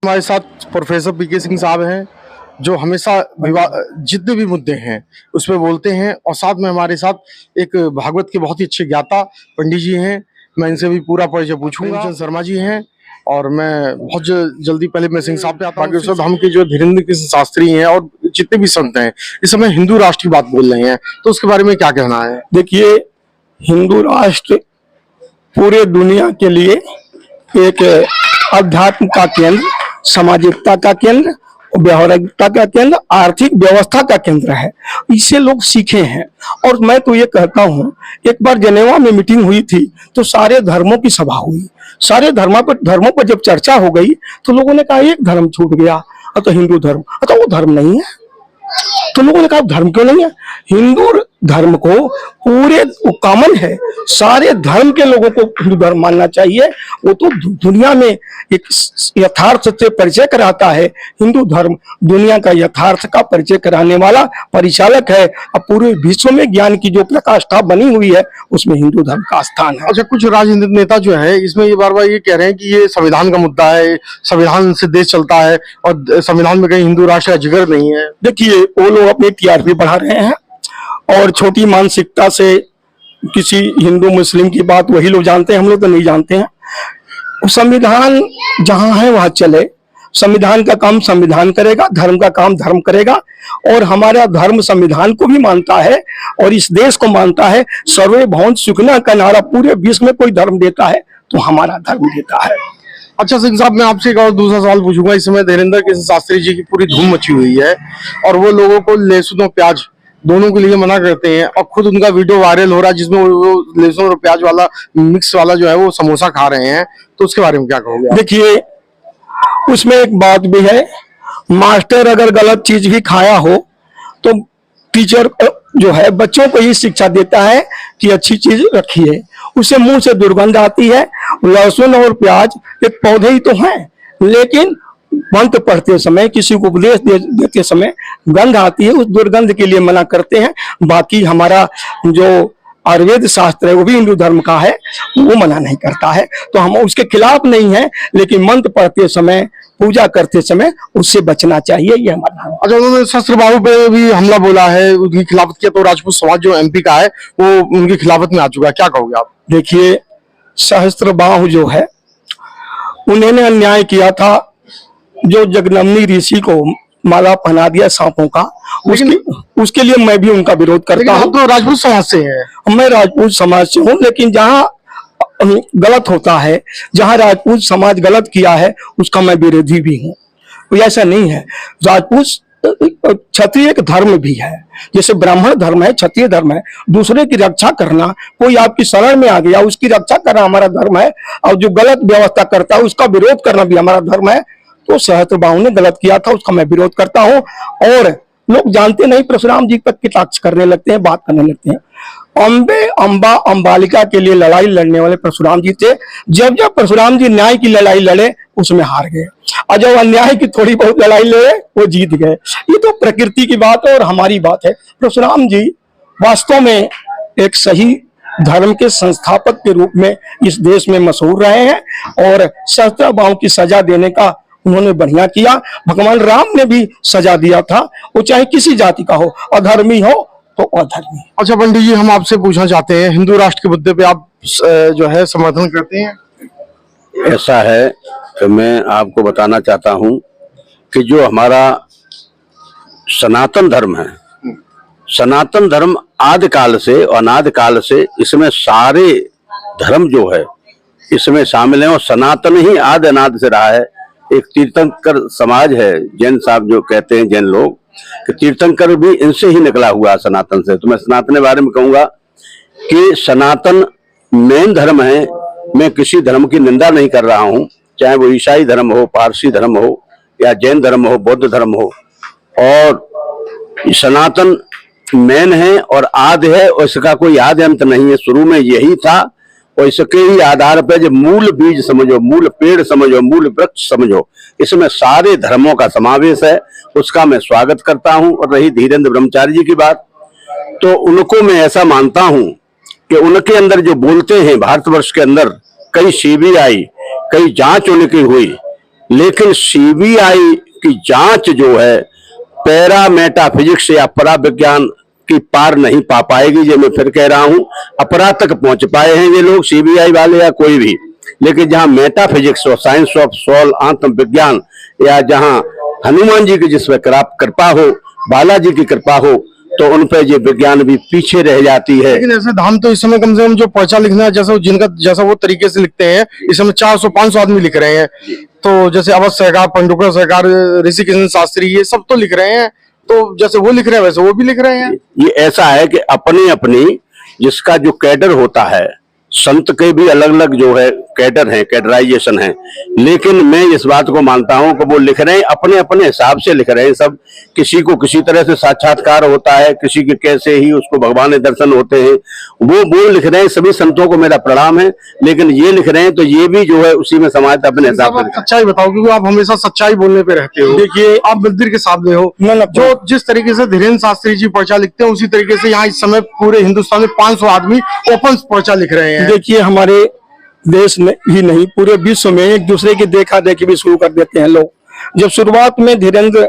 हमारे साथ प्रोफेसर पीके सिंह साहब हैं जो हमेशा जितने भी मुद्दे हैं उस पर बोलते हैं, और साथ में हमारे साथ एक भागवत के बहुत ही अच्छे ज्ञाता पंडित जी हैं। मैं इनसे भी पूरा परिचय पूछूंगा। शर्मा जी हैं और मैं बहुत जल्दी पहले मैं सिंह साहब पे आता हूँ। हम के जो धीरेन्द्र कृष्ण शास्त्री हैं और जितने भी संत हैं इस समय हिंदू राष्ट्र की बात बोल रहे हैं, तो उसके बारे में क्या कहना है? देखिए, हिंदू राष्ट्र पूरे दुनिया के लिए एक अध्यात्म का केंद्र, सामाजिकता का केंद्र, व्यवहारिकता का केंद्र, आर्थिक व्यवस्था का केंद्र है। इससे लोग सीखे हैं। और मैं तो ये कहता हूँ, एक बार जेनेवा में मीटिंग हुई थी तो सारे धर्मों की सभा हुई। सारे धर्मों पर जब चर्चा हो गई तो लोगों ने कहा एक धर्म छूट गया, तो हिंदू धर्म। तो वो धर्म नहीं है। तो लोगों ने कहा धर्म क्यों नहीं है? हिंदू धर्म को पूरे कॉमन है, सारे धर्म के लोगों को हिंदू धर्म मानना चाहिए। वो तो दुनिया में एक यथार्थ से परिचय कराता है। हिंदू धर्म दुनिया का यथार्थ का परिचय कराने वाला परिचालक है। अब पूरे विश्व में ज्ञान की जो प्रकाष्ठा बनी हुई है उसमें हिंदू धर्म का स्थान है। अच्छा, कुछ राजनीतिक नेता जो है इसमें ये बार बार ये कह रहे हैं कि ये संविधान का मुद्दा है, संविधान से देश चलता है और संविधान में कहीं हिंदू राष्ट्र का जिक्र नहीं है। देखिए, वो लोग अपनी टीआरपी बढ़ा रहे हैं और छोटी मानसिकता से किसी हिंदू मुस्लिम की बात वही लोग जानते हैं, हम लोग तो नहीं जानते हैं। संविधान जहां है वहां चले। संविधान का काम संविधान करेगा, धर्म का काम धर्म करेगा। और हमारा धर्म संविधान को भी मानता है और इस देश को मानता है। सर्वे भवन्तु सुखिनः का नारा पूरे विश्व में कोई धर्म देता है तो हमारा धर्म देता है। अच्छा सिंह साहब, मैं आपसे एक और दूसरा सवाल पूछूंगा। इस समय धीरेन्द्र कृष्ण शास्त्री जी की पूरी धूम मची हुई है और वो लोगों को लहसुन और प्याज दोनों के लिए मना करते हैं, और खुद उनका वीडियो वायरल हो रहा है जिसमें वो लहसुन और प्याज वाला मिक्स वाला जो है वो समोसा खा रहे हैं, तो उसके बारे में क्या कहोगे? देखिए, उसमें एक बात भी है, मास्टर अगर गलत चीज भी खाया हो तो टीचर जो है बच्चों को ही शिक्षा देता है कि अच्छी चीज रखिए। उससे मुंह से दुर्गंध आती है। लहसुन और प्याज एक पौधे ही तो हैं, लेकिन मंत्र पढ़ते समय, किसी को उपदेश देते समय गंध आती है, उस दुर्गंध के लिए मना करते हैं। बाकी हमारा जो आयुर्वेद शास्त्र है वो भी हिंदू धर्म का है, वो मना नहीं करता है, तो हम उसके खिलाफ नहीं है। लेकिन मंत्र पढ़ते समय, पूजा करते समय उससे बचना चाहिए, ये हमारा। अच्छा, उन्होंने सहस्त्रबाहु पे भी हमला बोला है, उनकी खिलाफत किया, तो राजपूत समाज जो एमपी का है वो उनकी खिलाफत में आ चुका है, क्या कहोगे आप? देखिए, सहस्त्रबाहु जो है उन्होंने अन्याय किया था। जो जगदम्बी ऋषि को माला पहना दिया सांपों का, उसके लिए मैं भी उनका विरोध करता हूँ। तो राजपूत समाज से है। मैं राजपूत समाज से हूँ, लेकिन जहाँ गलत होता है, जहाँ राजपूत समाज गलत किया है उसका मैं विरोधी भी हूँ। ऐसा नहीं है। राजपूत क्षत्रिय एक धर्म भी है, जैसे ब्राह्मण धर्म है, क्षत्रिय धर्म है। दूसरे की रक्षा करना, कोई आपकी शरण में आ गया उसकी रक्षा करना हमारा धर्म है, और जो गलत व्यवस्था करता है उसका विरोध करना भी हमारा धर्म है। तो सहस्त्रबाहु ने गलत किया था, उसका मैं विरोध करता हूँ। और लोग जानते नहीं, परशुराम जी तक कटाक्ष करने लगते हैं, बात करने लगते हैं। अम्बे अंबा अंबालिका के लिए लड़ाई लड़ने वाले परशुराम जी थे। जब जब परशुराम जी न्याय की लड़ाई लड़े उसमें हार गए, और जब अन्याय की थोड़ी बहुत लड़ाई लड़े वो जीत गए। ये तो प्रकृति की बात है और हमारी बात है। परशुराम जी वास्तव में एक सही धर्म के संस्थापक के रूप में इस देश में मशहूर रहे हैं, और सहस्त्रबाहु की सजा देने का उन्होंने बढ़िया किया। भगवान राम ने भी सजा दिया था, वो चाहे किसी जाति का हो, अधर्मी हो तो अधर्मी। अच्छा पंडित जी, हम आपसे पूछना चाहते हैं, हिंदू राष्ट्र के मुद्दे पे आप जो है समर्थन करते हैं? ऐसा है कि मैं आपको बताना चाहता हूं कि जो हमारा सनातन धर्म है, सनातन धर्म आदि काल से, अनादि काल से इसमें सारे धर्म जो है इसमें शामिल है, और सनातन ही आदि अनादि से रहा है। एक तीर्थंकर समाज है, जैन साहब जो कहते हैं, जैन लोग, कि तीर्थंकर भी इनसे ही निकला हुआ सनातन से। तो मैं सनातन के बारे में कहूंगा कि सनातन मेन धर्म है। मैं किसी धर्म की निंदा नहीं कर रहा हूं, चाहे वो ईसाई धर्म हो, पारसी धर्म हो, या जैन धर्म हो, बौद्ध धर्म हो, और सनातन मेन है और आदि है, और इसका कोई आदि अंत नहीं है। शुरू में यही था और इसके ही आधार पर जो मूल बीज समझो, मूल पेड़ समझो, मूल वृक्ष समझो, इसमें सारे धर्मों का समावेश है, उसका मैं स्वागत करता हूं। और रही धीरेन्द्र ब्रह्मचारी जी की बात, तो उनको मैं ऐसा मानता हूं कि उनके अंदर जो बोलते हैं, भारतवर्ष के अंदर कई सीबीआई, कई जांच उनकी हुई, लेकिन सीबीआई की जांच जो है पैरा मेटाफिजिक्स या पराविज्ञान की पार नहीं पा पाएगी। ये मैं फिर कह रहा हूं, अपराध तक पहुंच पाए हैं ये लोग, सीबीआई वाले या कोई भी, लेकिन जहां मेटाफिजिक्स और साइंस ऑफ सोल आत्मविज्ञान, या जहां हनुमान जी की जिस पर कृपा हो, बालाजी की कृपा हो, तो उन पे ये विज्ञान भी पीछे रह जाती है। लेकिन ऐसे हम तो इस समय कम से कम जो पर्चा लिखना है, जैसा वो तरीके से लिखते हैं, इस समय 400-500 आदमी लिख रहे हैं। तो जैसे अवध सरकार, पंडुका सरकार, ऋषि किशन शास्त्री, ये सब तो लिख रहे हैं। तो जैसे वो लिख रहे हैं वैसे वो भी लिख रहे हैं। ये ऐसा है कि अपनी अपनी जिसका जो कैडर होता है, संत के भी अलग अलग जो है कैडर है, कैडराइजेशन है, लेकिन मैं इस बात को मानता हूं कि वो लिख रहे हैं अपने अपने हिसाब से लिख रहे हैं सब। किसी को किसी तरह से साक्षात्कार होता है, किसी के कैसे ही उसको भगवान के दर्शन होते हैं, वो लिख रहे हैं। सभी संतों को मेरा प्रणाम है, लेकिन ये लिख रहे हैं तो ये भी जो है उसी में समाज अपने हिसाब से। सच्चाई बताओ, क्योंकि आप हमेशा सच्चाई बोलने पे रहते हो। देखिए, आप मंदिर के सामने हो, जो जिस तरीके से धीरेन्द्र शास्त्री जी पर्चा लिखते हैं, उसी तरीके से यहाँ इस समय पूरे हिंदुस्तान में 500 आदमी ओपन पर्चा लिख रहे हैं। देखिए, हमारे देश में ही नहीं पूरे विश्व में एक दूसरे की देखा देखी भी शुरू कर देते हैं लोग। जब शुरुआत में धीरेन्द्र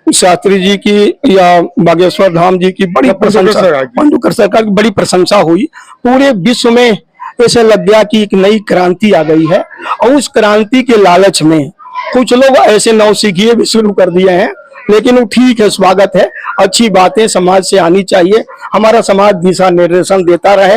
शास्त्री जी की या बागेश्वर धाम जी की बड़ी प्रशंसा, पंडुकर सरकार की बड़ी प्रशंसा हुई, पूरे विश्व में ऐसे लग गया कि एक नई क्रांति आ गई है। और उस क्रांति के लालच में कुछ लोग ऐसे नौसिखिए भी शुरू कर दिए हैं, लेकिन वो ठीक है, स्वागत है, अच्छी बातें समाज से आनी चाहिए। हमारा समाज दिशा निर्देशन देता रहे,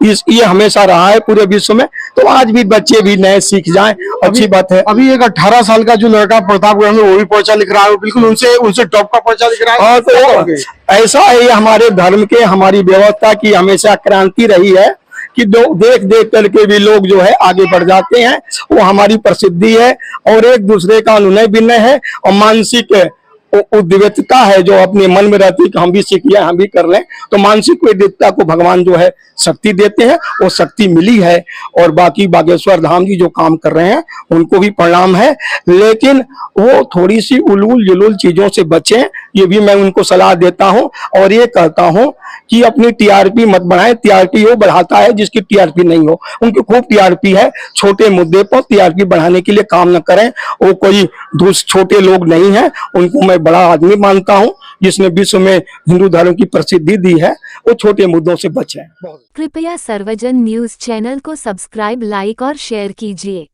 ये हमेशा रहा है पूरे विश्व में, तो आज भी बच्चे भी नए सीख जाएं, अच्छी बात है। अभी एक 18 साल का जो लड़का प्रतापगढ़ में वो भी पर्चा लिख रहा है, बिल्कुल उनसे टॉप का पर्चा लिख रहा है। और तो ऐसा है, ये हमारे धर्म के, हमारी व्यवस्था की हमेशा क्रांति रही है कि देख देख करके भी लोग जो है आगे बढ़ जाते हैं। वो हमारी प्रसिद्धि है और एक दूसरे का अनुनय विनय है और मानसिक उद्विग्नता है जो अपने मन में रहती है कि हम भी सीखिए, हम भी कर लें। तो मानसिक उद्विग्नता को भगवान जो है शक्ति देते हैं, वो शक्ति मिली है। और बाकी बागेश्वर धाम जी जो काम कर रहे हैं उनको भी प्रणाम है, लेकिन वो थोड़ी सी उलूल जुलूल चीजों से बचें, ये भी मैं उनको सलाह देता हूं। और ये कहता हूं कि अपनी टीआरपी मत बढ़ाएं। टीआरपी वो बढ़ाता है जिसकी टीआरपी नहीं हो। उनकी खूब टीआरपी है, छोटे मुद्दे पर टीआरपी बढ़ाने के लिए काम न करें। वो कोई छोटे लोग नहीं है, उनको मैं बड़ा आदमी मानता हूं जिसने विश्व में हिंदू धर्म की प्रसिद्धि दी है। वो छोटे मुद्दों से बचें। कृपया सर्वजन न्यूज चैनल को सब्सक्राइब, लाइक और शेयर कीजिए।